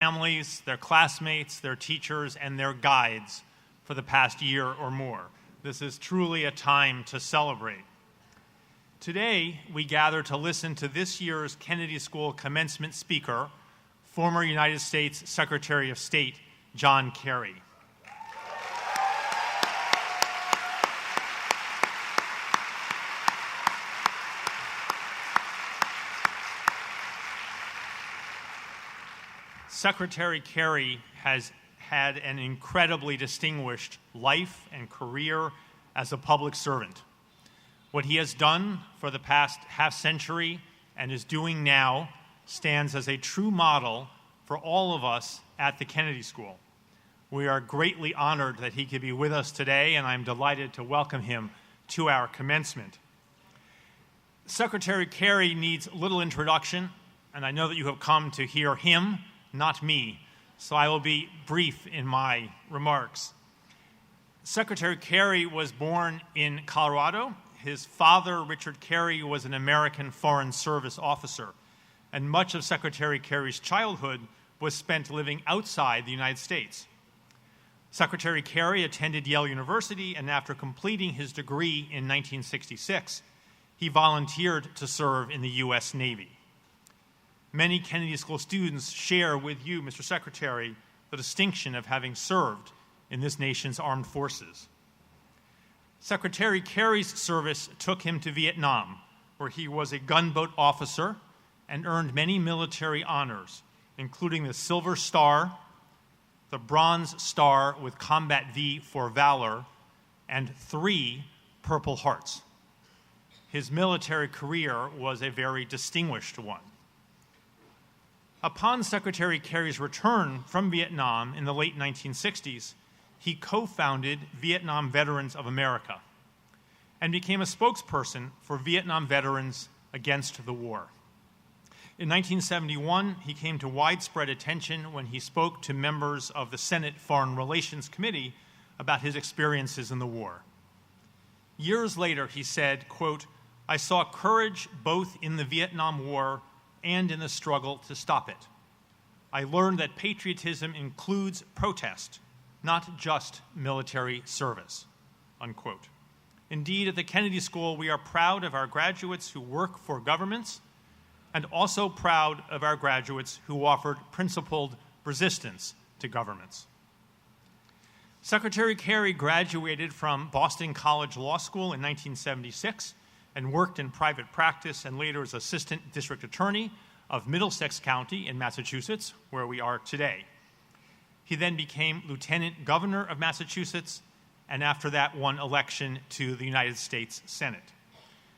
families, their classmates, their teachers, and their guides for the past year or more. This is truly a time to celebrate. Today, we gather to listen to this year's Kennedy School commencement speaker, former United States Secretary of State, John Kerry. Secretary Kerry has had an incredibly distinguished life and career as a public servant. What he has done for the past half-century and is doing now stands as a true model for all of us at the Kennedy School. We are greatly honored that he could be with us today, and I'm delighted to welcome him to our commencement. Secretary Kerry needs little introduction, and I know that you have come to hear him, not me, so I will be brief in my remarks. Secretary Kerry was born in Colorado. His father, Richard Kerry, was an American Foreign Service officer, and much of Secretary Kerry's childhood was spent living outside the United States. Secretary Kerry attended Yale University, and after completing his degree in 1966, he volunteered to serve in the U.S. Navy. Many Kennedy School students share with you, Mr. Secretary, the distinction of having served in this nation's armed forces. Secretary Kerry's service took him to Vietnam, where he was a gunboat officer and earned many military honors, including the Silver Star, the Bronze Star with Combat V for Valor, and 3 Purple Hearts. His military career was a very distinguished one. Upon Secretary Kerry's return from Vietnam in the late 1960s, he co-founded Vietnam Veterans of America and became a spokesperson for Vietnam veterans against the war. In 1971, he came to widespread attention when he spoke to members of the Senate Foreign Relations Committee about his experiences in the war. Years later, he said, quote, "I saw courage both in the Vietnam War and in the struggle to stop it. I learned that patriotism includes protest, not just military service," unquote. Indeed, at the Kennedy School, we are proud of our graduates who work for governments and also proud of our graduates who offered principled resistance to governments. Secretary Kerry graduated from Boston College Law School in 1976 and worked in private practice and later as Assistant District Attorney of Middlesex County in Massachusetts, where we are today. He then became Lieutenant Governor of Massachusetts and after that won election to the United States Senate.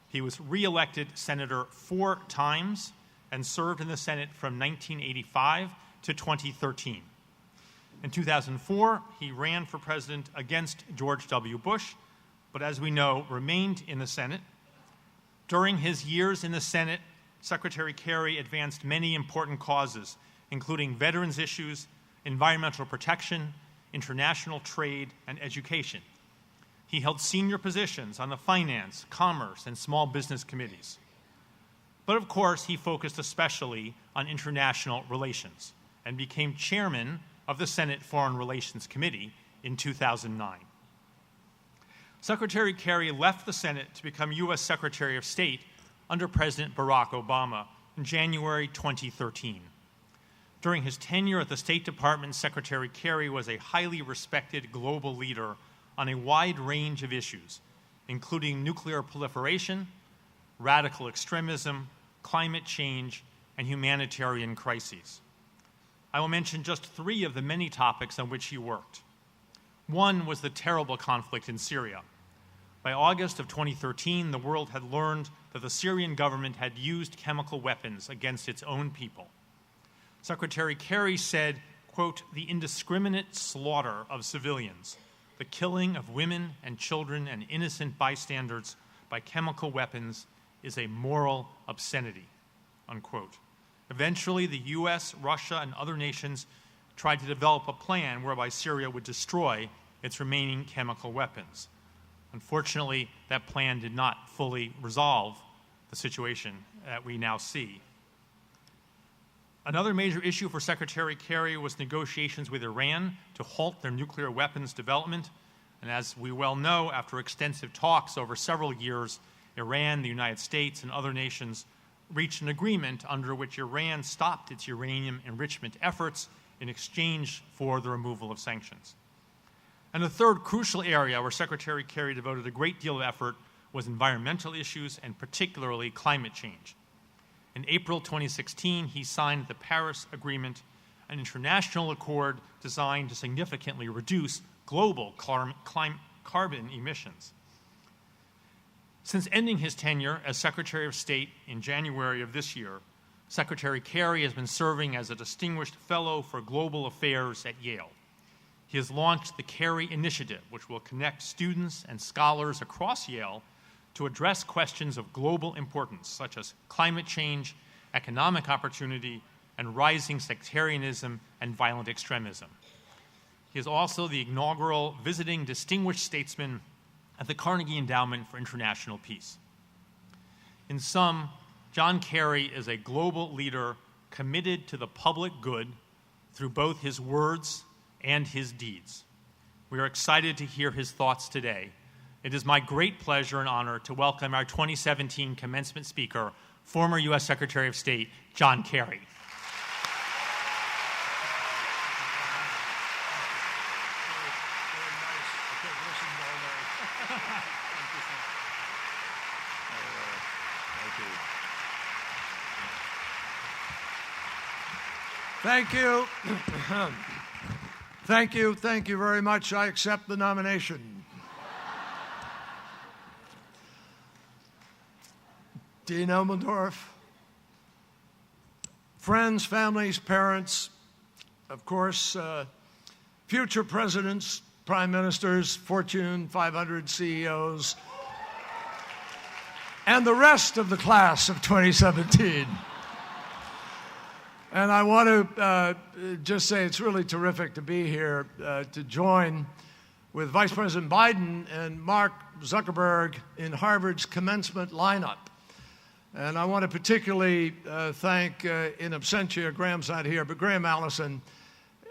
He was re-elected senator 4 times and served in the Senate from 1985 to 2013. In 2004, he ran for president against George W. Bush, but as we know, remained in the Senate. During his years in the Senate, Secretary Kerry advanced many important causes, including veterans issues, environmental protection, international trade, and education. He held senior positions on the Finance, Commerce, and Small Business Committees. But of course, he focused especially on international relations and became chairman of the Senate Foreign Relations Committee in 2009. Secretary Kerry left the Senate to become U.S. Secretary of State under President Barack Obama in January 2013. During his tenure at the State Department, Secretary Kerry was a highly respected global leader on a wide range of issues, including nuclear proliferation, radical extremism, climate change, and humanitarian crises. I will mention just 3 of the many topics on which he worked. One was the terrible conflict in Syria. By August of 2013, the world had learned that the Syrian government had used chemical weapons against its own people. Secretary Kerry said, quote, "The indiscriminate slaughter of civilians, the killing of women and children and innocent bystanders by chemical weapons is a moral obscenity," unquote. Eventually, the U.S., Russia, and other nations tried to develop a plan whereby Syria would destroy its remaining chemical weapons. Unfortunately, that plan did not fully resolve the situation that we now see. Another major issue for Secretary Kerry was negotiations with Iran to halt their nuclear weapons development. And as we well know, after extensive talks over several years, Iran, the United States, and other nations reached an agreement under which Iran stopped its uranium enrichment efforts in exchange for the removal of sanctions. And the third crucial area where Secretary Kerry devoted a great deal of effort was environmental issues, and particularly climate change. In April 2016, he signed the Paris Agreement, an international accord designed to significantly reduce global carbon emissions. Since ending his tenure as Secretary of State in January of this year, Secretary Kerry has been serving as a distinguished fellow for global affairs at Yale. He has launched the Kerry Initiative, which will connect students and scholars across Yale to address questions of global importance, such as climate change, economic opportunity, and rising sectarianism and violent extremism. He is also the inaugural visiting distinguished statesman at the Carnegie Endowment for International Peace. In sum, John Kerry is a global leader committed to the public good through both his words and his deeds. We are excited to hear his thoughts today. It is my great pleasure and honor to welcome our 2017 commencement speaker, former U.S. Secretary of State, John Kerry. Thank you. Thank you very much. I accept the nomination. Dean Elmendorf, friends, families, parents, of course, future presidents, prime ministers, Fortune 500 CEOs, and the rest of the class of 2017. And I want to just say it's really terrific to be here to join with Vice President Biden and Mark Zuckerberg in Harvard's commencement lineup. And I want to particularly thank, in absentia, Graham's not here, but Graham Allison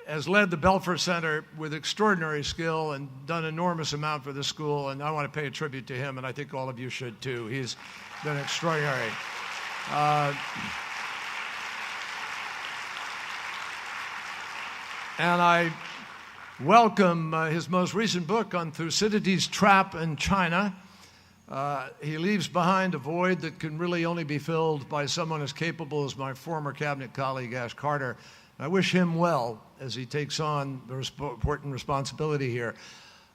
has led the Belfer Center with extraordinary skill and done an enormous amount for this school, and I want to pay a tribute to him, and I think all of you should too. He's been extraordinary. And I welcome his most recent book on Thucydides' Trap in China. He leaves behind a void that can really only be filled by someone as capable as my former cabinet colleague, Ash Carter. I wish him well as he takes on the important responsibility here.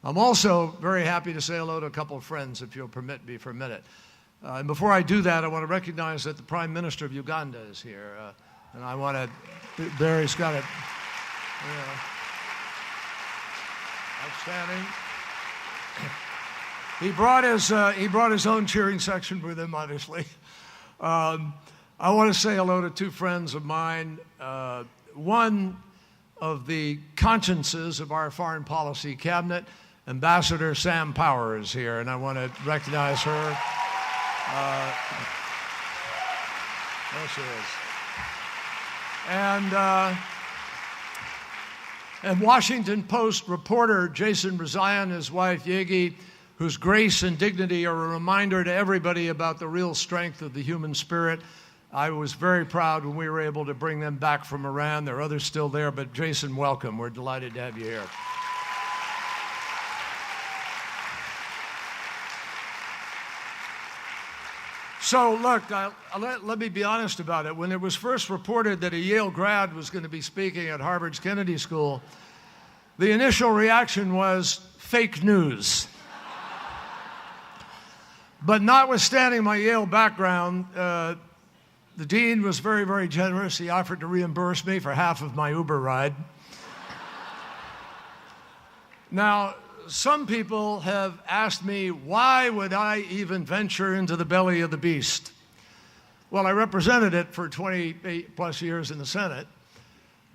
I'm also very happy to say hello to a couple of friends, if you'll permit me for a minute. And before I do that, I want to recognize that the Prime Minister of Uganda is here. And I want to, Barry's got it. Yeah. Outstanding. He brought his own cheering section with him, obviously. I want to say hello to two friends of mine. One of the consciences of our foreign policy cabinet, Ambassador Sam Power, is here, and I want to recognize her. There she is. And Washington Post reporter Jason Rezaian and his wife Yegi, whose grace and dignity are a reminder to everybody about the real strength of the human spirit. I was very proud when we were able to bring them back from Iran. There are others still there, but Jason, welcome. We're delighted to have you here. So look, let me be honest about it. When it was first reported that a Yale grad was going to be speaking at Harvard's Kennedy School, the initial reaction was fake news. But notwithstanding my Yale background, the dean was very, very generous. He offered to reimburse me for half of my Uber ride. Now, some people have asked me, why would I even venture into the belly of the beast? Well, I represented it for 28 plus years in the Senate.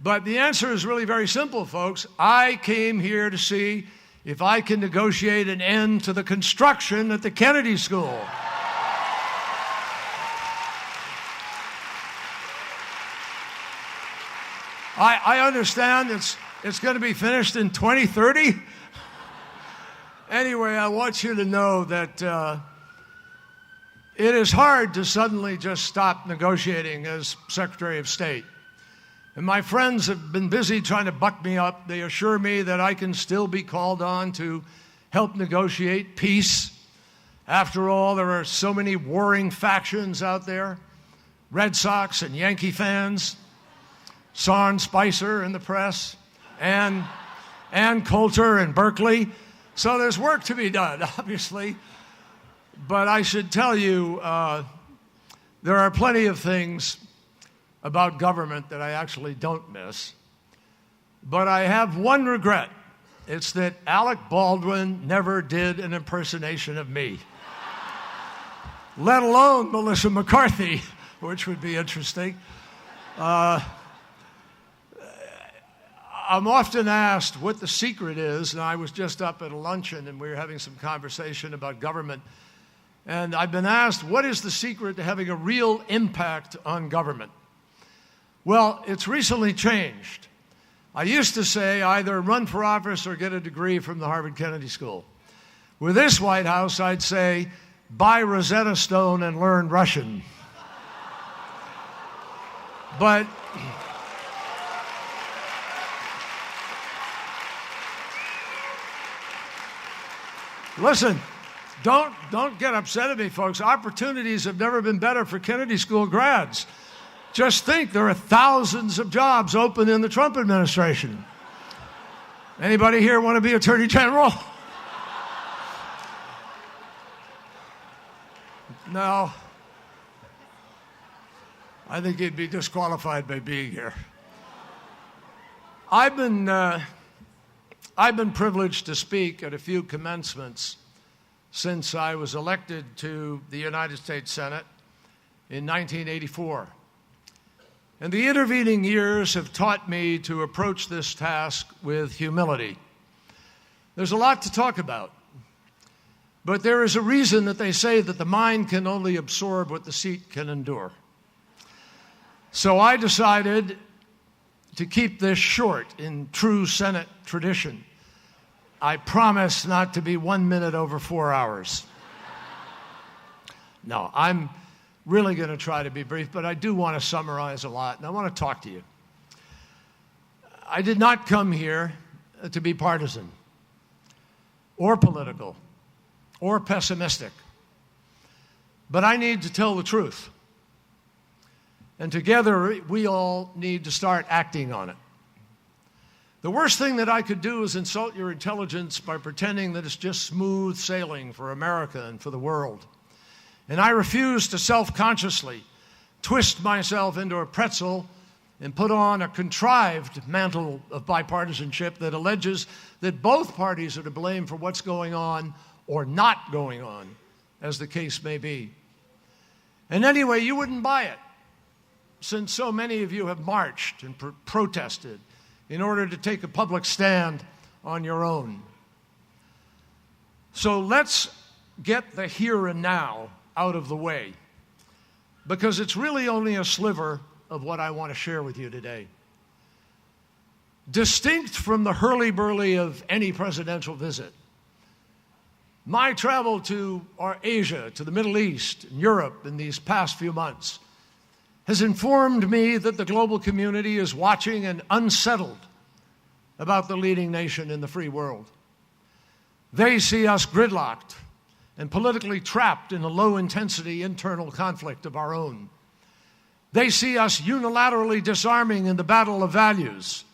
But the answer is really very simple, folks. I came here to see if I can negotiate an end to the construction at the Kennedy School. I understand it's going to be finished in 2030. Anyway, I want you to know that it is hard to suddenly just stop negotiating as Secretary of State. And my friends have been busy trying to buck me up. They assure me that I can still be called on to help negotiate peace. After all, there are so many warring factions out there. Red Sox and Yankee fans, Sarn Spicer in the press, and Ann Coulter in Berkeley. So there's work to be done, obviously. But I should tell you, there are plenty of things about government that I actually don't miss. But I have one regret. It's that Alec Baldwin never did an impersonation of me, let alone Melissa McCarthy, which would be interesting. I'm often asked what the secret is, and I was just up at a luncheon and we were having some conversation about government. And I've been asked, what is the secret to having a real impact on government? Well, it's recently changed. I used to say either run for office or get a degree from the Harvard Kennedy School. With this White House, I'd say buy Rosetta Stone and learn Russian. But listen, don't get upset at me, folks. Opportunities have never been better for Kennedy School grads. Just think, there are thousands of jobs open in the Trump administration. Anybody here want to be Attorney General? No. I think he'd be disqualified by being here. I've been privileged to speak at a few commencements since I was elected to the United States Senate in 1984. And the intervening years have taught me to approach this task with humility. There's a lot to talk about, but there is a reason that they say that the mind can only absorb what the seat can endure. So I decided to keep this short in true Senate tradition. I promise not to be 1 minute over 4 hours. No, I'm really going to try to be brief, but I do want to summarize a lot, and I want to talk to you. I did not come here to be partisan or political or pessimistic, but I need to tell the truth. And together, we all need to start acting on it. The worst thing that I could do is insult your intelligence by pretending that it's just smooth sailing for America and for the world. And I refuse to self-consciously twist myself into a pretzel and put on a contrived mantle of bipartisanship that alleges that both parties are to blame for what's going on or not going on, as the case may be. And anyway, you wouldn't buy it, since so many of you have marched and protested in order to take a public stand on your own. So let's get the here and now out of the way, because it's really only a sliver of what I want to share with you today. Distinct from the hurly-burly of any presidential visit, my travel to Asia, to the Middle East, and Europe in these past few months has informed me that the global community is watching and unsettled about the leading nation in the free world. They see us gridlocked and politically trapped in a low-intensity internal conflict of our own. They see us unilaterally disarming in the battle of values.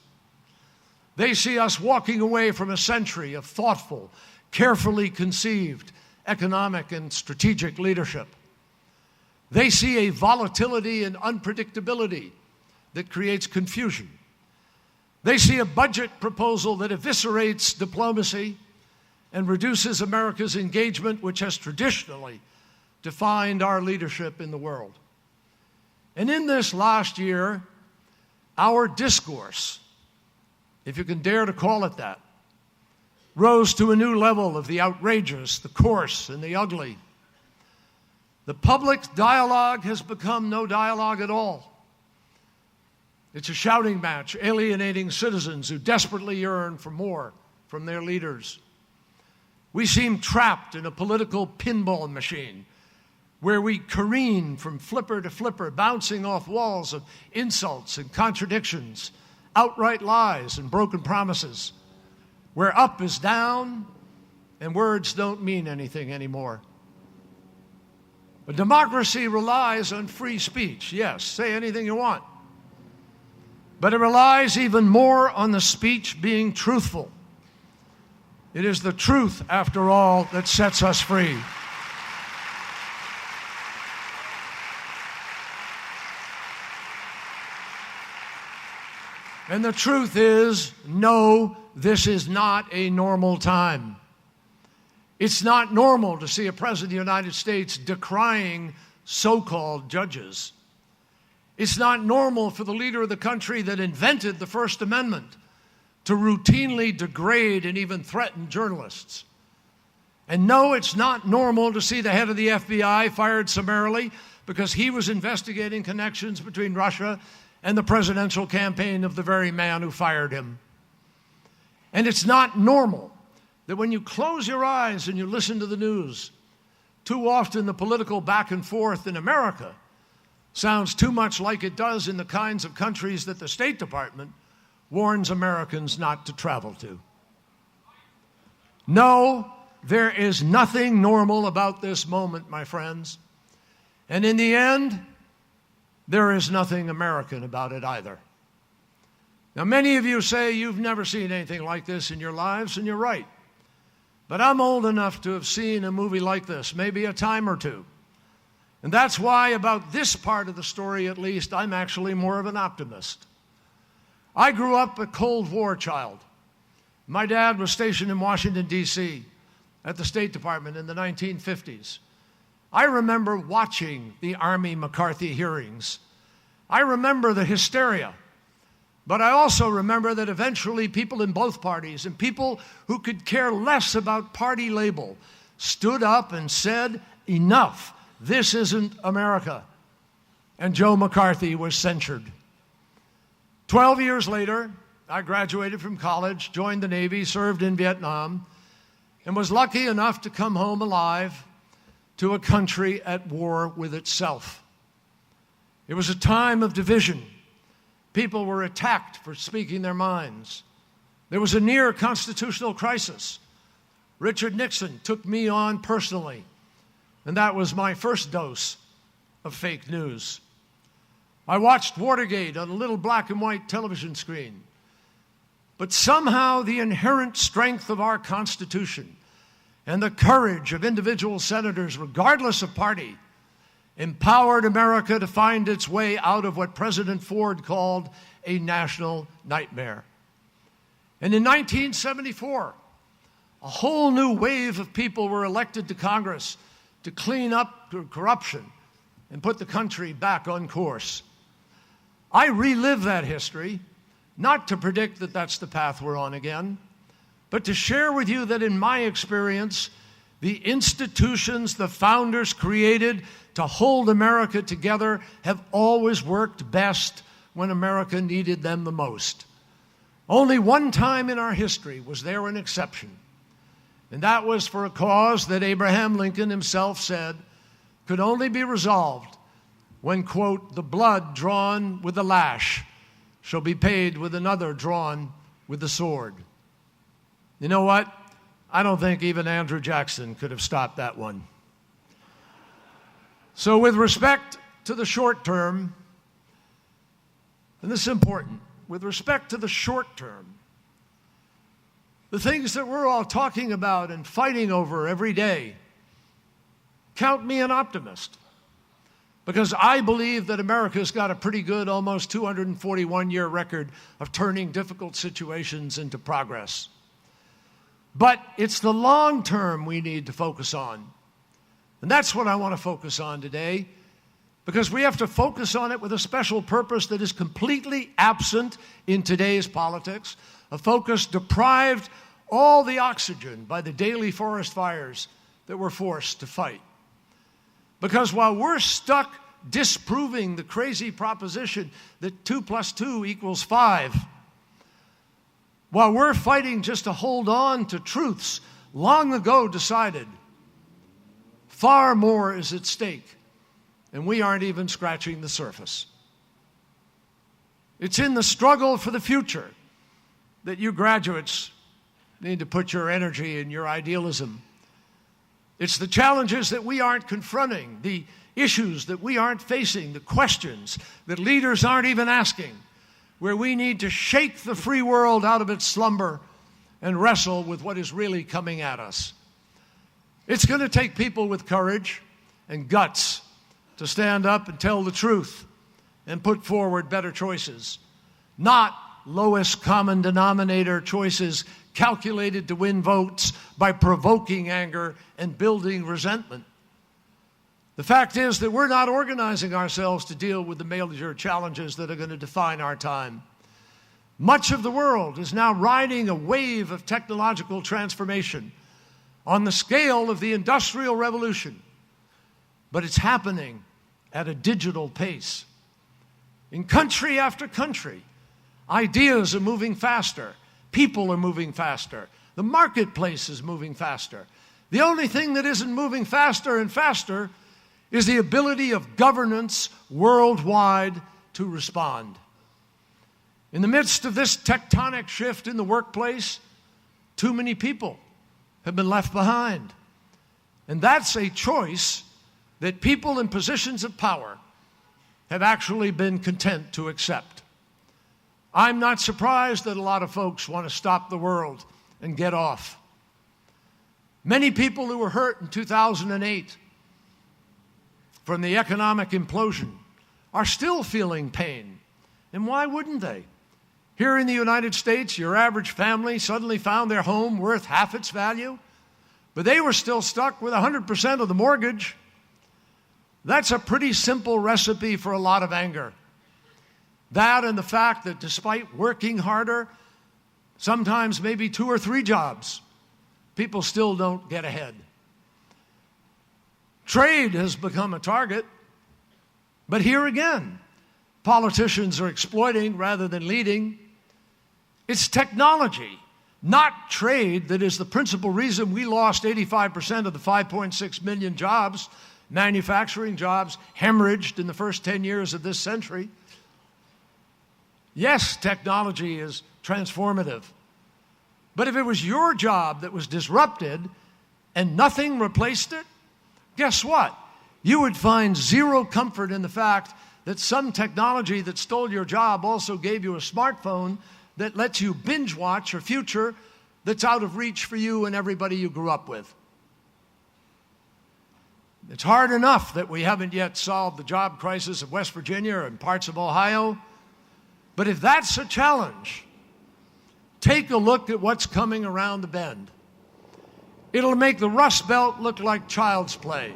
They see us walking away from a century of thoughtful, carefully conceived economic and strategic leadership. They see a volatility and unpredictability that creates confusion. They see a budget proposal that eviscerates diplomacy and reduces America's engagement, which has traditionally defined our leadership in the world. And in this last year, our discourse, if you can dare to call it that, rose to a new level of the outrageous, the coarse, and the ugly. The public dialogue has become no dialogue at all. It's a shouting match, alienating citizens who desperately yearn for more from their leaders. We seem trapped in a political pinball machine where we careen from flipper to flipper, bouncing off walls of insults and contradictions, outright lies and broken promises, where up is down and words don't mean anything anymore. A democracy relies on free speech. Yes, say anything you want. But it relies even more on the speech being truthful. It is the truth, after all, that sets us free. And the truth is, no, this is not a normal time. It's not normal to see a president of the United States decrying so-called judges. It's not normal for the leader of the country that invented the First Amendment to routinely degrade and even threaten journalists. And no, it's not normal to see the head of the FBI fired summarily because he was investigating connections between Russia and the presidential campaign of the very man who fired him. And it's not normal that when you close your eyes and you listen to the news, too often the political back and forth in America sounds too much like it does in the kinds of countries that the State Department warns Americans not to travel to. No, there is nothing normal about this moment, my friends. And in the end, there is nothing American about it either. Now, many of you say you've never seen anything like this in your lives, and you're right. But I'm old enough to have seen a movie like this, maybe a time or two. And that's why, about this part of the story at least, I'm actually more of an optimist. I grew up a Cold War child. My dad was stationed in Washington, D.C. at the State Department in the 1950s. I remember watching the Army McCarthy hearings. I remember the hysteria. But I also remember that eventually people in both parties and people who could care less about party label stood up and said, enough, this isn't America. And Joe McCarthy was censured. 12 years later, I graduated from college, joined the Navy, served in Vietnam, and was lucky enough to come home alive to a country at war with itself. It was a time of division. People were attacked for speaking their minds. There was a near constitutional crisis. Richard Nixon took me on personally, and that was my first dose of fake news. I watched Watergate on a little black and white television screen. But somehow the inherent strength of our Constitution and the courage of individual senators, regardless of party, empowered America to find its way out of what President Ford called a national nightmare. And in 1974, a whole new wave of people were elected to Congress to clean up corruption and put the country back on course. I relive that history, not to predict that that's the path we're on again, but to share with you that in my experience, the institutions the founders created to hold America together have always worked best when America needed them the most. Only one time in our history was there an exception, and that was for a cause that Abraham Lincoln himself said could only be resolved when, quote, the blood drawn with the lash shall be paid with another drawn with the sword. You know what? I don't think even Andrew Jackson could have stopped that one. So with respect to the short term, and this is important, with respect to the short term, the things that we're all talking about and fighting over every day, count me an optimist. Because I believe that America's got a pretty good, almost 241-year record of turning difficult situations into progress. But it's the long term we need to focus on. And that's what I want to focus on today, because we have to focus on it with a special purpose that is completely absent in today's politics, a focus deprived all the oxygen by the daily forest fires that we're forced to fight. Because while we're stuck disproving the crazy proposition that 2 + 2 = 5. While we're fighting just to hold on to truths long ago decided, far more is at stake, and we aren't even scratching the surface. It's in the struggle for the future that you graduates need to put your energy and your idealism. It's the challenges that we aren't confronting, the issues that we aren't facing, the questions that leaders aren't even asking, where we need to shake the free world out of its slumber and wrestle with what is really coming at us. It's going to take people with courage and guts to stand up and tell the truth and put forward better choices, not lowest common denominator choices calculated to win votes by provoking anger and building resentment. The fact is that we're not organizing ourselves to deal with the major challenges that are going to define our time. Much of the world is now riding a wave of technological transformation on the scale of the Industrial Revolution, but it's happening at a digital pace. In country after country, ideas are moving faster. People are moving faster. The marketplace is moving faster. The only thing that isn't moving faster and faster is the ability of governance worldwide to respond. In the midst of this tectonic shift in the workplace, too many people have been left behind. And that's a choice that people in positions of power have actually been content to accept. I'm not surprised that a lot of folks want to stop the world and get off. Many people who were hurt in 2008 from the economic implosion are still feeling pain. And why wouldn't they? Here in the United States, your average family suddenly found their home worth half its value, but they were still stuck with 100% of the mortgage. That's a pretty simple recipe for a lot of anger. That and the fact that despite working harder, sometimes maybe 2 or 3 jobs, people still don't get ahead. Trade has become a target, but here again, politicians are exploiting rather than leading. It's technology, not trade, that is the principal reason we lost 85% of the 5.6 million jobs, manufacturing jobs, hemorrhaged in the first 10 years of this century. Yes, technology is transformative. But if it was your job that was disrupted and nothing replaced it, guess what? You would find zero comfort in the fact that some technology that stole your job also gave you a smartphone that lets you binge watch a future that's out of reach for you and everybody you grew up with. It's hard enough that we haven't yet solved the job crisis of West Virginia and parts of Ohio. But if that's a challenge, take a look at what's coming around the bend. It'll make the Rust Belt look like child's play.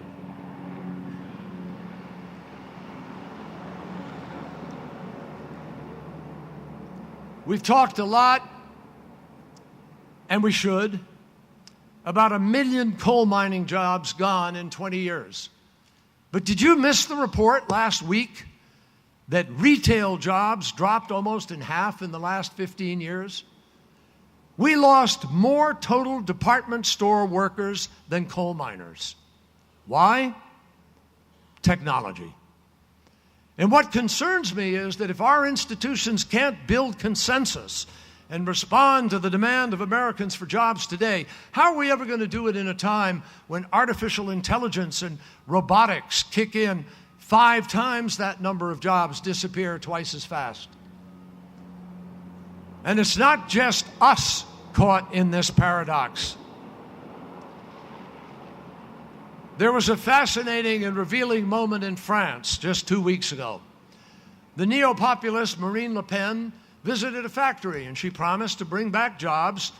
We've talked a lot, and we should, about 1 million coal mining jobs gone in 20 years. But did you miss the report last week that retail jobs dropped almost in half in the last 15 years? We lost more total department store workers than coal miners. Why? Technology. And what concerns me is that if our institutions can't build consensus and respond to the demand of Americans for jobs today, how are we ever going to do it in a time when artificial intelligence and robotics kick in? 5 times that number of jobs disappear twice as fast. And it's not just us caught in this paradox. There was a fascinating and revealing moment in France just 2 weeks ago. The neo-populist Marine Le Pen visited a factory, and she promised to bring back jobs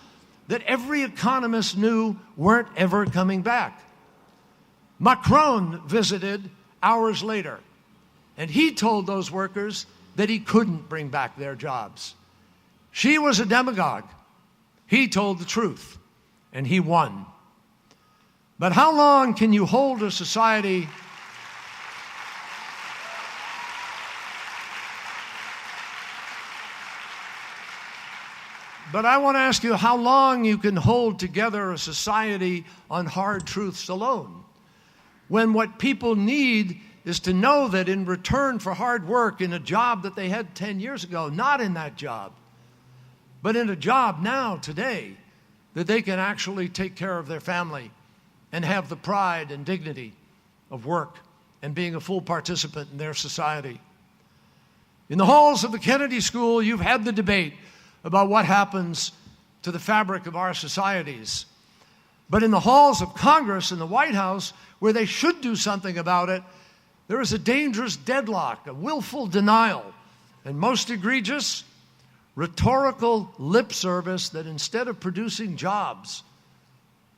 that every economist knew weren't ever coming back. Macron visited hours later, and he told those workers that he couldn't bring back their jobs. She was a demagogue. He told the truth, and he won. But how long can you hold a society But I want to ask you how long you can hold together a society on hard truths alone, when what people need is to know that in return for hard work in a job that they had 10 years ago, not in that job, but in a job now, today, that they can actually take care of their family and have the pride and dignity of work and being a full participant in their society. In the halls of the Kennedy School, you've had the debate about what happens to the fabric of our societies. But in the halls of Congress and the White House, where they should do something about it, there is a dangerous deadlock, a willful denial, and most egregious, rhetorical lip service that instead of producing jobs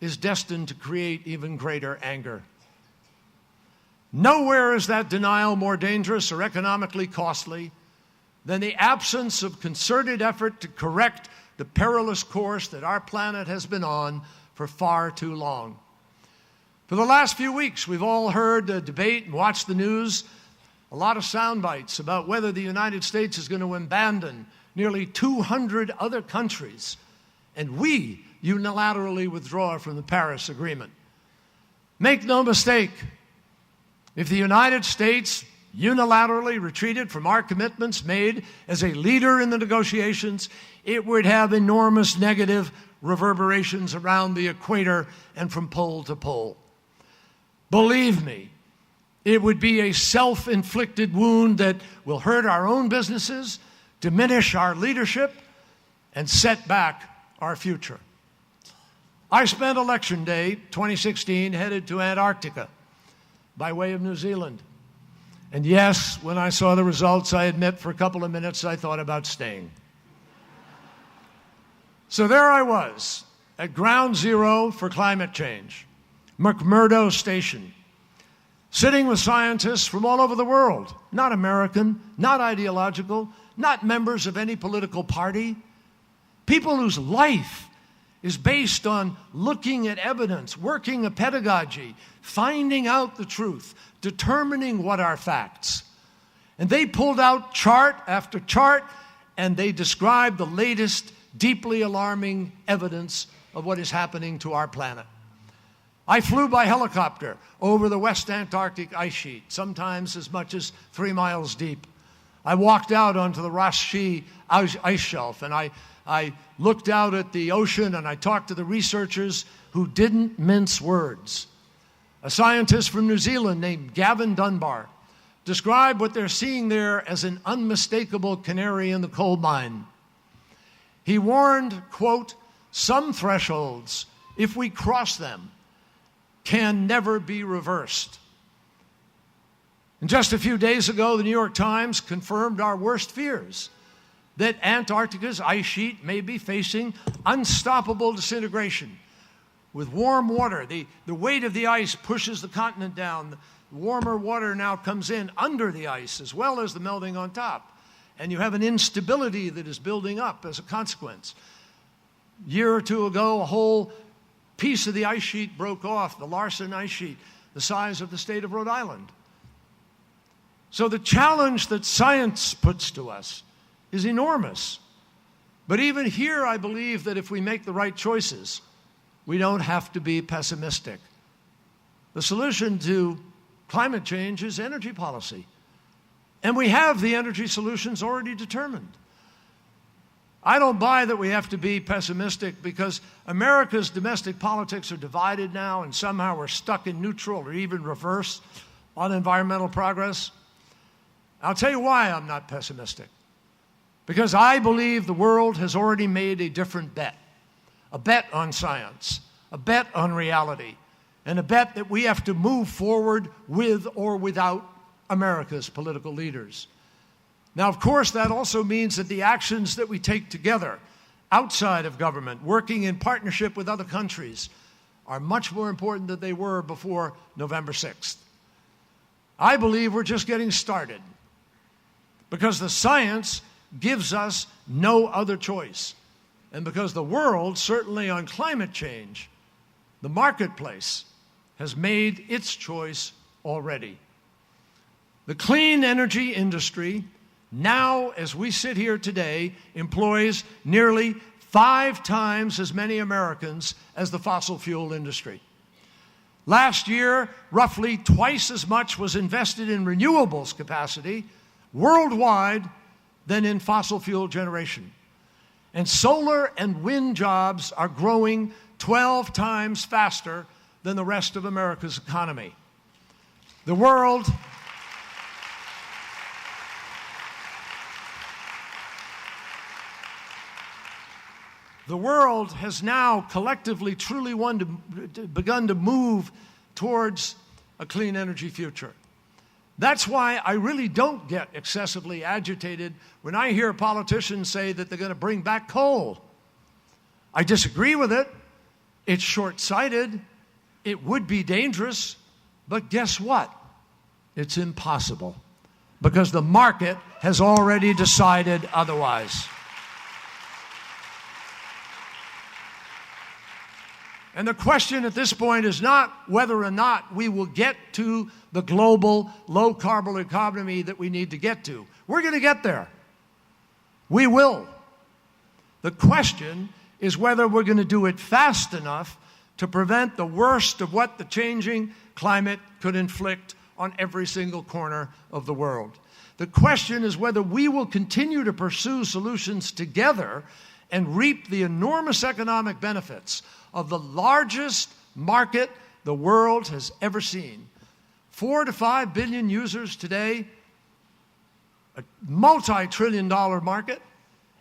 is destined to create even greater anger. Nowhere is that denial more dangerous or economically costly than the absence of concerted effort to correct the perilous course that our planet has been on for far too long. For the last few weeks, we've all heard the debate and watched the news, a lot of sound bites about whether the United States is going to abandon nearly 200 other countries, and we unilaterally withdraw from the Paris Agreement. Make no mistake, if the United States unilaterally retreated from our commitments made as a leader in the negotiations, it would have enormous negative reverberations around the equator and from pole to pole. Believe me, it would be a self-inflicted wound that will hurt our own businesses, diminish our leadership, and set back our future. I spent Election Day 2016 headed to Antarctica by way of New Zealand. And yes, when I saw the results, I admit for a couple of minutes I thought about staying. So there I was, at ground zero for climate change, McMurdo Station, sitting with scientists from all over the world, not American, not ideological, not members of any political party, people whose life is based on looking at evidence, working a pedagogy, finding out the truth, determining what are facts. And they pulled out chart after chart, and they described the latest, deeply alarming evidence of what is happening to our planet. I flew by helicopter over the West Antarctic ice sheet, sometimes as much as 3 miles deep. I walked out onto the Ross Sea ice shelf, and I looked out at the ocean, and I talked to the researchers who didn't mince words. A scientist from New Zealand named Gavin Dunbar described what they're seeing there as an unmistakable canary in the coal mine. He warned, quote, "Some thresholds, if we cross them, can never be reversed." And just a few days ago, the New York Times confirmed our worst fears, that Antarctica's ice sheet may be facing unstoppable disintegration. With warm water, the weight of the ice pushes the continent down. The warmer water now comes in under the ice, as well as the melting on top. And you have an instability that is building up as a consequence. A year or two ago, a whole piece of the ice sheet broke off, the Larsen ice sheet, the size of the state of Rhode Island. So the challenge that science puts to us is enormous. But even here, I believe that if we make the right choices, we don't have to be pessimistic. The solution to climate change is energy policy. And we have the energy solutions already determined. I don't buy that we have to be pessimistic because America's domestic politics are divided now, and somehow we're stuck in neutral or even reverse on environmental progress. I'll tell you why I'm not pessimistic. Because I believe the world has already made a different bet. A bet on science, a bet on reality, and a bet that we have to move forward with or without America's political leaders. Now, of course, that also means that the actions that we take together outside of government, working in partnership with other countries, are much more important than they were before November 6th. I believe we're just getting started because the science gives us no other choice. And because the world, certainly on climate change, the marketplace has made its choice already. The clean energy industry now, as we sit here today, employs nearly 5 times as many Americans as the fossil fuel industry. Last year, roughly twice as much was invested in renewables capacity worldwide than in fossil fuel generation. And solar and wind jobs are growing 12 times faster than the rest of America's economy. The world has now collectively truly begun to move towards a clean energy future. That's why I really don't get excessively agitated when I hear politicians say that they're going to bring back coal. I disagree with it. It's short-sighted. It would be dangerous. But guess what? It's impossible, because the market has already decided otherwise. And the question at this point is not whether or not we will get to the global low-carbon economy that we need to get to. We're going to get there. We will. The question is whether we're going to do it fast enough to prevent the worst of what the changing climate could inflict on every single corner of the world. The question is whether we will continue to pursue solutions together and reap the enormous economic benefits of the largest market the world has ever seen. 4 to 5 billion users today, a multi-trillion-dollar market,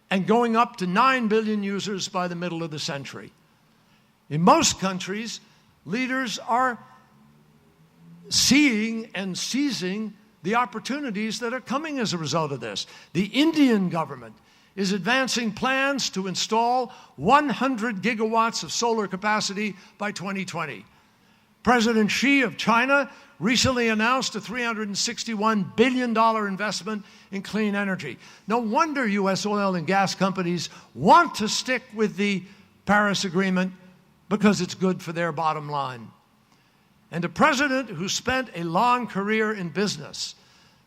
and going up to 9 billion users by the middle of the century. In most countries, leaders are seeing and seizing the opportunities that are coming as a result of this. The Indian government is advancing plans to install 100 gigawatts of solar capacity by 2020. President Xi of China recently announced a $361 billion investment in clean energy. No wonder U.S. oil and gas companies want to stick with the Paris Agreement, because it's good for their bottom line. And a president who spent a long career in business,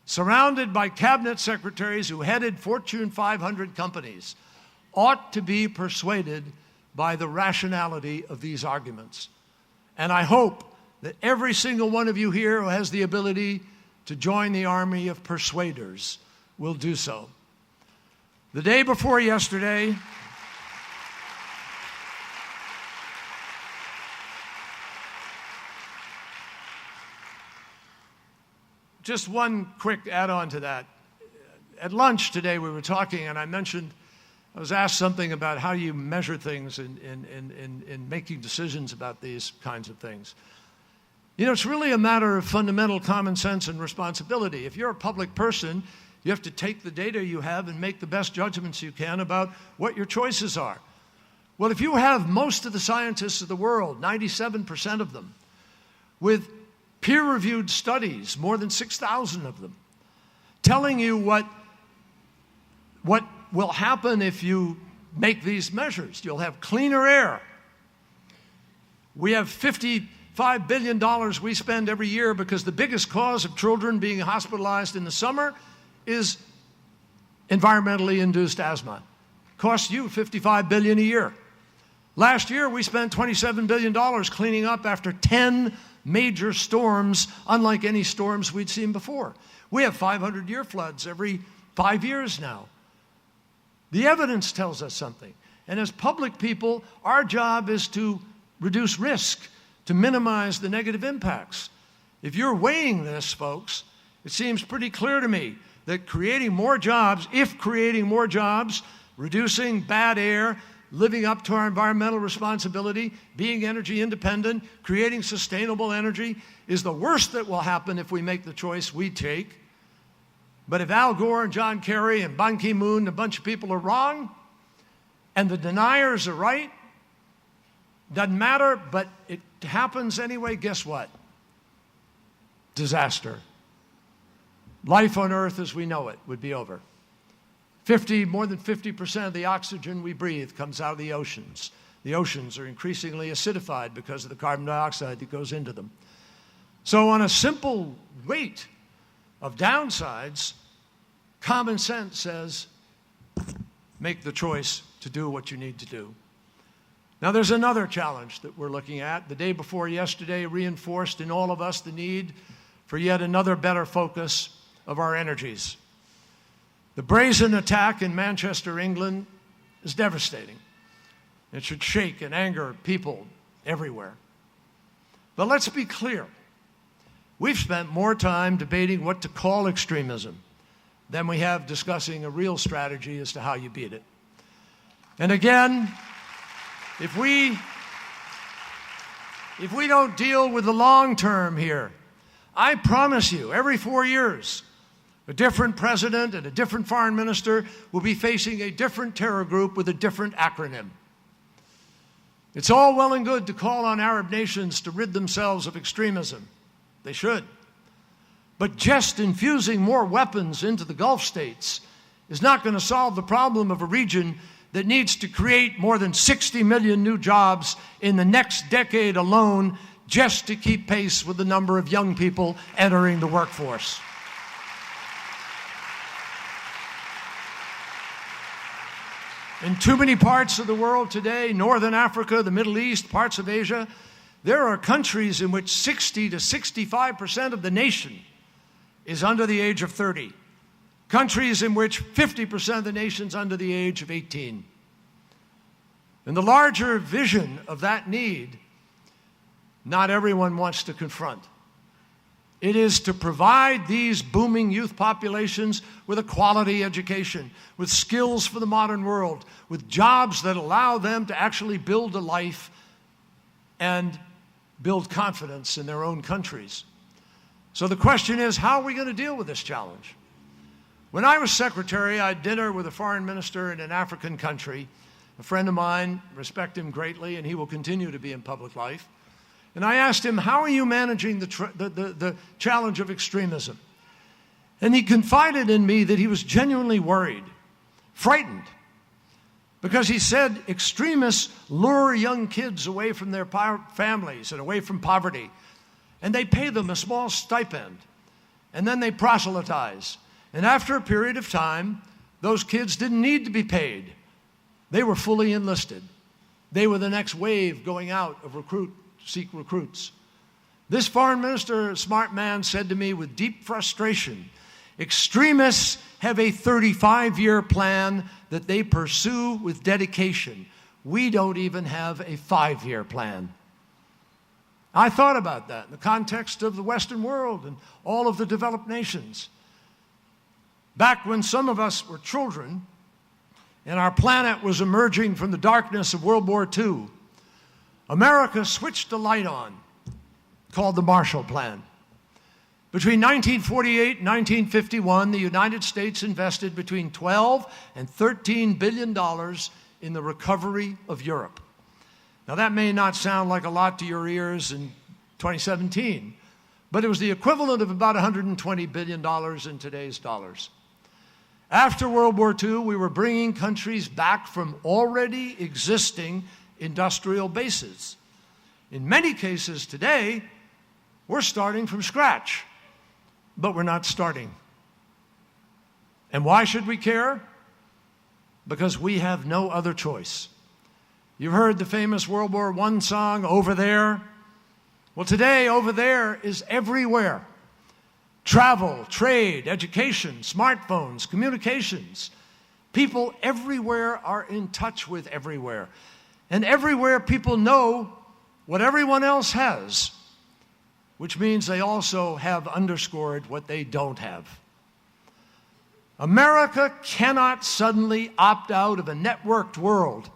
surrounded by cabinet secretaries who headed Fortune 500 companies, ought to be persuaded by the rationality of these arguments. And I hope that every single one of you here who has the ability to join the army of persuaders will do so. The day before yesterday, just one quick add-on to that. At lunch today we were talking, and I was asked something about how you measure things in making decisions about these kinds of things. You know, it's really a matter of fundamental common sense and responsibility. If you're a public person, you have to take the data you have and make the best judgments you can about what your choices are. Well, if you have most of the scientists of the world, 97% of them, with peer-reviewed studies, more than 6,000 of them, telling you what will happen if you make these measures. You'll have cleaner air. We have $55 billion we spend every year because the biggest cause of children being hospitalized in the summer is environmentally induced asthma. Costs you $55 billion a year. Last year, we spent $27 billion cleaning up after 10 major storms, unlike any storms we'd seen before. We have 500-year floods every 5 years now. The evidence tells us something. And as public people, our job is to reduce risk, to minimize the negative impacts. If you're weighing this, folks, it seems pretty clear to me that creating more jobs, reducing bad air, living up to our environmental responsibility, being energy independent, creating sustainable energy is the worst that will happen if we make the choice we take. But if Al Gore and John Kerry and Ban Ki-moon and a bunch of people are wrong, and the deniers are right, doesn't matter, but it happens anyway, guess what? Disaster. Life on Earth as we know it would be over. More than 50% of the oxygen we breathe comes out of the oceans. The oceans are increasingly acidified because of the carbon dioxide that goes into them. So on a simple weight of downsides, common sense says, make the choice to to do what you need to do. Now, there's another challenge that we're looking at. The day before yesterday reinforced in all of us the need for yet another better focus of our energies. The brazen attack in Manchester, England, is devastating. It should shake and anger people everywhere. But let's be clear. We've spent more time debating what to call extremism than we have discussing a real strategy as to how you beat it. And again, if we don't deal with the long term here, I promise you, every 4 years, a different president and a different foreign minister will be facing a different terror group with a different acronym. It's all well and good to call on Arab nations to rid themselves of extremism. They should. But just infusing more weapons into the Gulf states is not going to solve the problem of a region that needs to create more than 60 million new jobs in the next decade alone just to keep pace with the number of young people entering the workforce. In too many parts of the world today, Northern Africa, the Middle East, parts of Asia, there are countries in which 60 to 65% of the nation is under the age of 30. Countries in which 50% of the nation's under the age of 18. And the larger vision of that need, not everyone wants to confront. It is to provide these booming youth populations with a quality education, with skills for the modern world, with jobs that allow them to actually build a life and build confidence in their own countries. So the question is, how are we going to deal with this challenge? When I was secretary, I had dinner with a foreign minister in an African country, a friend of mine, respect him greatly, and he will continue to be in public life. And I asked him, how are you managing the challenge of extremism? And he confided in me that he was genuinely worried, frightened, because he said extremists lure young kids away from their families and away from poverty, and they pay them a small stipend, and then they proselytize. And after a period of time, those kids didn't need to be paid. They were fully enlisted. They were the next wave going out of seek recruits. This foreign minister, a smart man, said to me with deep frustration, extremists have a 35-year plan that they pursue with dedication. We don't even have a 5-year plan. I thought about that in the context of the Western world and all of the developed nations. Back when some of us were children and our planet was emerging from the darkness of World War II, America switched a light on called the Marshall Plan. Between 1948 and 1951, the United States invested between $12 and $13 billion in the recovery of Europe. Now, that may not sound like a lot to your ears in 2017, but it was the equivalent of about $120 billion in today's dollars. After World War II, we were bringing countries back from already existing industrial bases. In many cases today, we're starting from scratch, but we're not starting. And why should we care? Because we have no other choice. You've heard the famous World War I song, Over There. Well, today, over there is everywhere. Travel, trade, education, smartphones, communications. People everywhere are in touch with everywhere. And everywhere people know what everyone else has, which means they also have underscored what they don't have. America cannot suddenly opt out of a networked world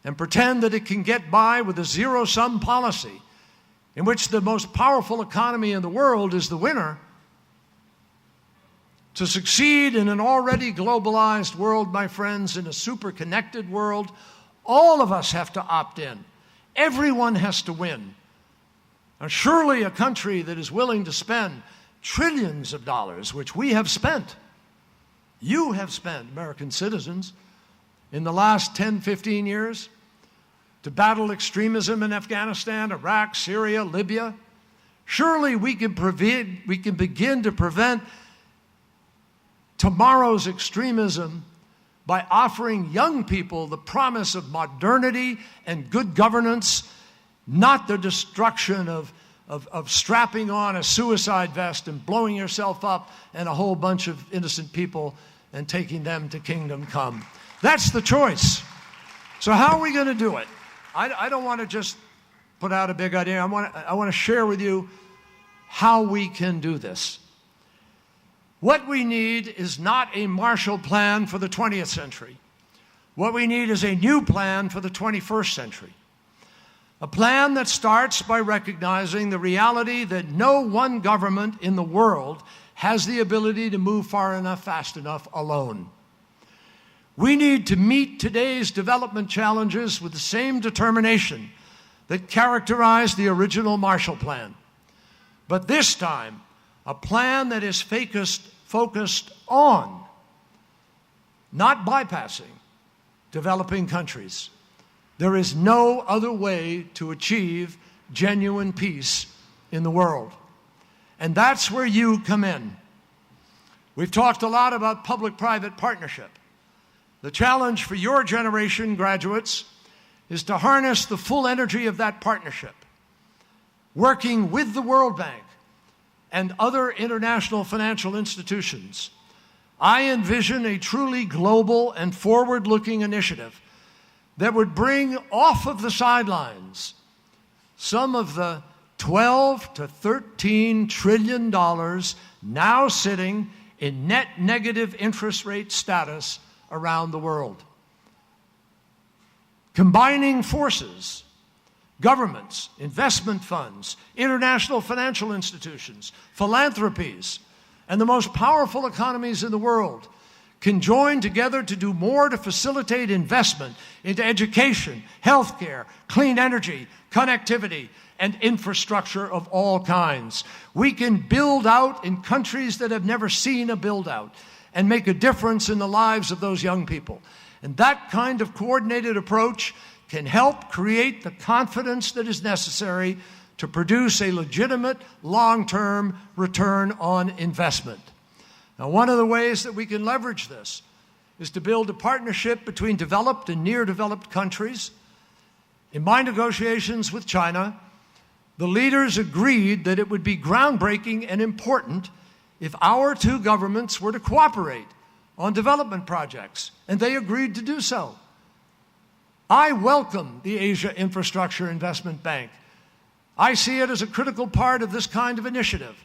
and pretend that it can get by with a zero-sum policy in which the most powerful economy in the world is the winner. To succeed in an already globalized world, my friends, in a super-connected world, all of us have to opt in. Everyone has to win. Now, surely a country that is willing to spend trillions of dollars, which we have spent, you have spent, American citizens, in the last 10, 15 years, to battle extremism in Afghanistan, Iraq, Syria, Libya, surely we can begin to prevent tomorrow's extremism by offering young people the promise of modernity and good governance, not the destruction of strapping on a suicide vest and blowing yourself up and a whole bunch of innocent people and taking them to kingdom come. That's the choice. So how are we going to do it? I don't want to just put out a big idea. I want to share with you how we can do this. What we need is not a Marshall Plan for the 20th century. What we need is a new plan for the 21st century. A plan that starts by recognizing the reality that no one government in the world has the ability to move far enough, fast enough alone. We need to meet today's development challenges with the same determination that characterized the original Marshall Plan. But this time, a plan that is focused on, not bypassing, developing countries. There is no other way to achieve genuine peace in the world. And that's where you come in. We've talked a lot about public-private partnership. The challenge for your generation, graduates, is to harness the full energy of that partnership, working with the World Bank and other international financial institutions. I envision a truly global and forward-looking initiative that would bring off of the sidelines some of the $12 to $13 trillion now sitting in net negative interest rate status around the world. Combining forces, governments, investment funds, international financial institutions, philanthropies, and the most powerful economies in the world can join together to do more to facilitate investment into education, healthcare, clean energy, connectivity, and infrastructure of all kinds. We can build out in countries that have never seen a build-out and make a difference in the lives of those young people. And that kind of coordinated approach can help create the confidence that is necessary to produce a legitimate long-term return on investment. Now, one of the ways that we can leverage this is to build a partnership between developed and near-developed countries. In my negotiations with China, the leaders agreed that it would be groundbreaking and important if our two governments were to cooperate on development projects, and they agreed to do so. I welcome the Asia Infrastructure Investment Bank. I see it as a critical part of this kind of initiative.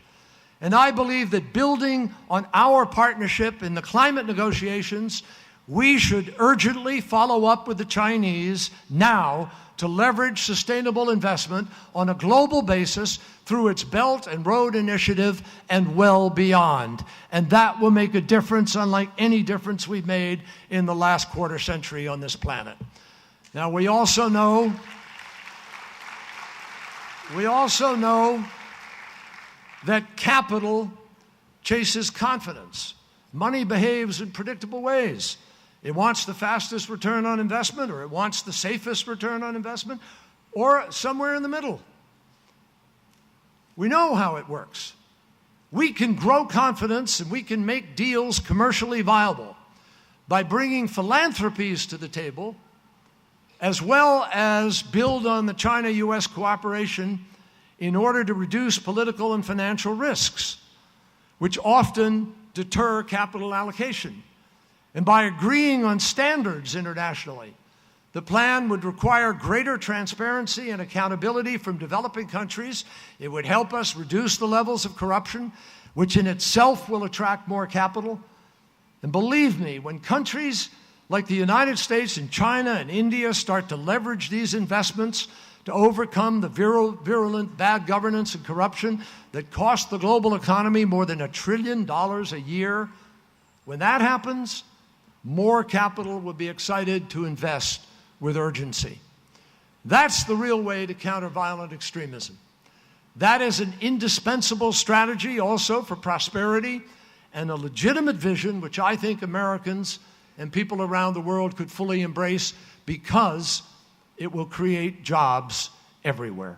And I believe that building on our partnership in the climate negotiations, we should urgently follow up with the Chinese now to leverage sustainable investment on a global basis through its Belt and Road Initiative and well beyond. And that will make a difference unlike any difference we've made in the last quarter century on this planet. Now, we also know that capital chases confidence. Money behaves in predictable ways. It wants the fastest return on investment, or it wants the safest return on investment, or somewhere in the middle. We know how it works. We can grow confidence and we can make deals commercially viable by bringing philanthropies to the table, as well as build on the China-US cooperation in order to reduce political and financial risks, which often deter capital allocation. And by agreeing on standards internationally, the plan would require greater transparency and accountability from developing countries. It would help us reduce the levels of corruption, which in itself will attract more capital. And believe me, when countries like the United States and China and India start to leverage these investments to overcome the virulent bad governance and corruption that cost the global economy more than $1 trillion a year, when that happens, more capital will be excited to invest with urgency. That's the real way to counter violent extremism. That is an indispensable strategy also for prosperity and a legitimate vision which I think Americans and people around the world could fully embrace because it will create jobs everywhere.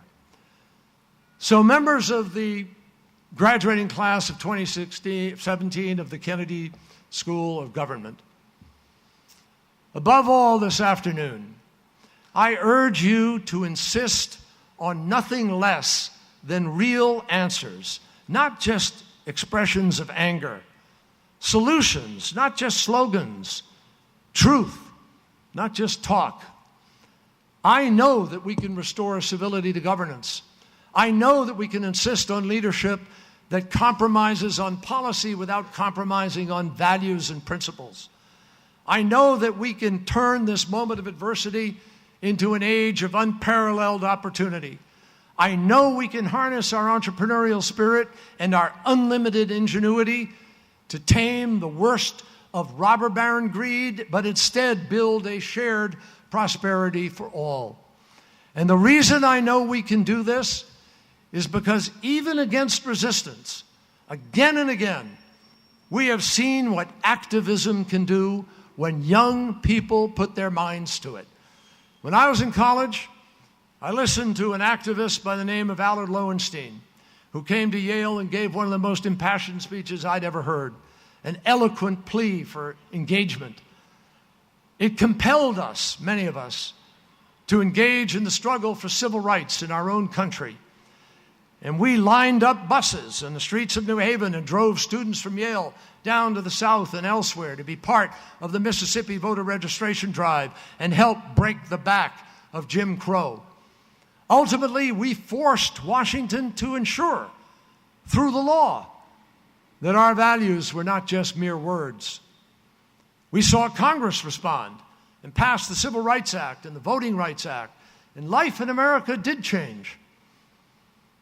So members of the graduating class of 2017 of the Kennedy School of Government, Above all this afternoon, I urge you to insist on nothing less than real answers, not just expressions of anger, solutions, not just slogans, truth, not just talk. I know that we can restore civility to governance. I know that we can insist on leadership that compromises on policy without compromising on values and principles. I know that we can turn this moment of adversity into an age of unparalleled opportunity. I know we can harness our entrepreneurial spirit and our unlimited ingenuity to tame the worst of robber baron greed, but instead build a shared prosperity for all. And the reason I know we can do this is because even against resistance, again and again, we have seen what activism can do when young people put their minds to it. When I was in college, I listened to an activist by the name of Allard Lowenstein, who came to Yale and gave one of the most impassioned speeches I'd ever heard, an eloquent plea for engagement. It compelled us, many of us, to engage in the struggle for civil rights in our own country. And we lined up buses in the streets of New Haven and drove students from Yale down to the South and elsewhere to be part of the Mississippi voter registration drive and help break the back of Jim Crow. Ultimately, we forced Washington to ensure, through the law, that our values were not just mere words. We saw Congress respond and pass the Civil Rights Act and the Voting Rights Act, and life in America did change.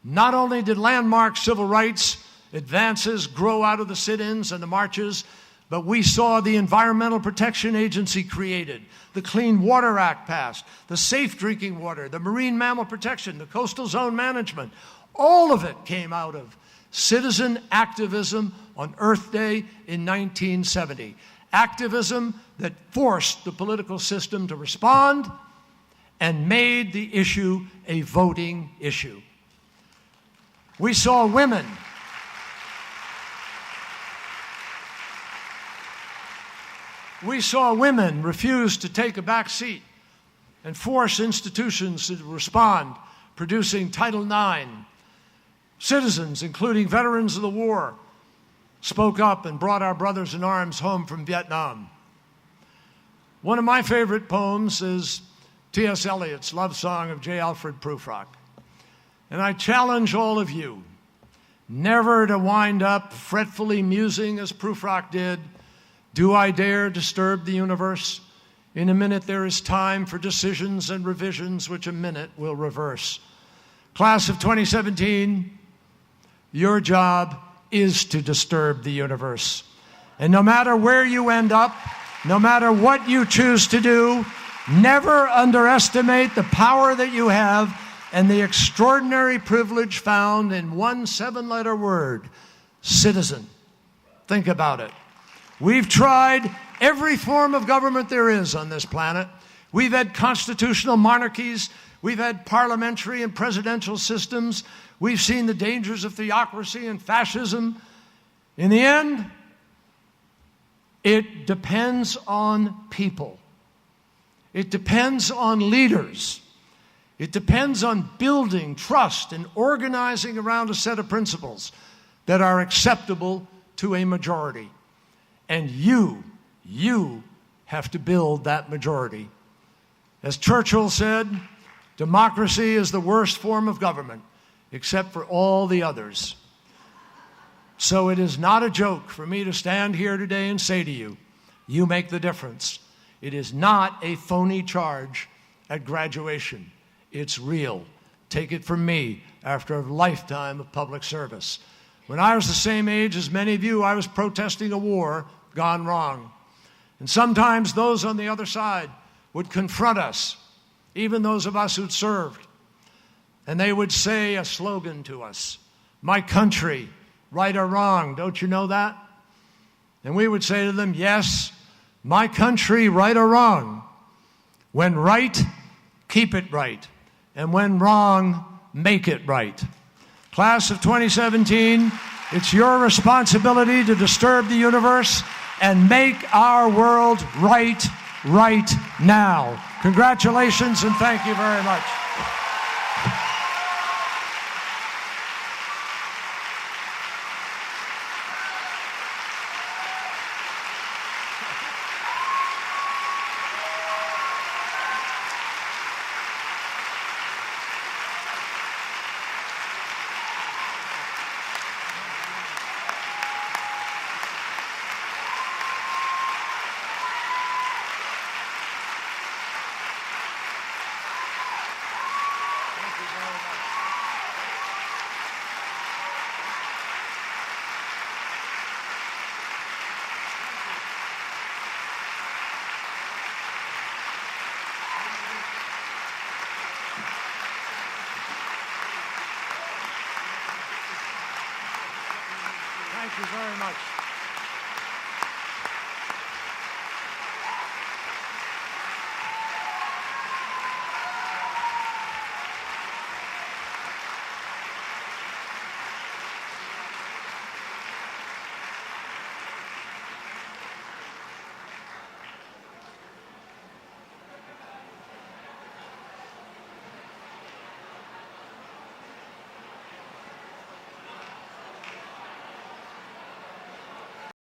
Not only did landmark civil rights advances grow out of the sit-ins and the marches, but we saw the Environmental Protection Agency created, the Clean Water Act passed, the Safe Drinking Water, the Marine Mammal Protection, the Coastal Zone Management. All of it came out of citizen activism on Earth Day in 1970. Activism that forced the political system to respond and made the issue a voting issue. We saw women refuse to take a back seat and force institutions to respond, producing Title IX. Citizens, including veterans of the war, spoke up and brought our brothers in arms home from Vietnam. One of my favorite poems is T.S. Eliot's love song of J. Alfred Prufrock. And I challenge all of you never to wind up fretfully musing as Prufrock did, "Do I dare disturb the universe? In a minute there is time for decisions and revisions which a minute will reverse." Class of 2017, your job is to disturb the universe. And no matter where you end up, no matter what you choose to do, never underestimate the power that you have and the extraordinary privilege found in one 7-letter word: citizen. Think about it. We've tried every form of government there is on this planet. We've had constitutional monarchies. We've had parliamentary and presidential systems. We've seen the dangers of theocracy and fascism. In the end, it depends on people. It depends on leaders. It depends on building trust and organizing around a set of principles that are acceptable to a majority. And you have to build that majority. As Churchill said, democracy is the worst form of government, except for all the others. So it is not a joke for me to stand here today and say to you, you make the difference. It is not a phony charge at graduation. It's real. Take it from me after a lifetime of public service. When I was the same age as many of you, I was protesting a war gone wrong. And sometimes those on the other side would confront us, even those of us who'd served. And they would say a slogan to us: "My country, right or wrong, don't you know that?" And we would say to them, "Yes, my country, right or wrong. When right, keep it right. And when wrong, make it right." Class of 2017, it's your responsibility to disturb the universe and make our world right right now. Congratulations and thank you very much. Thank you very much.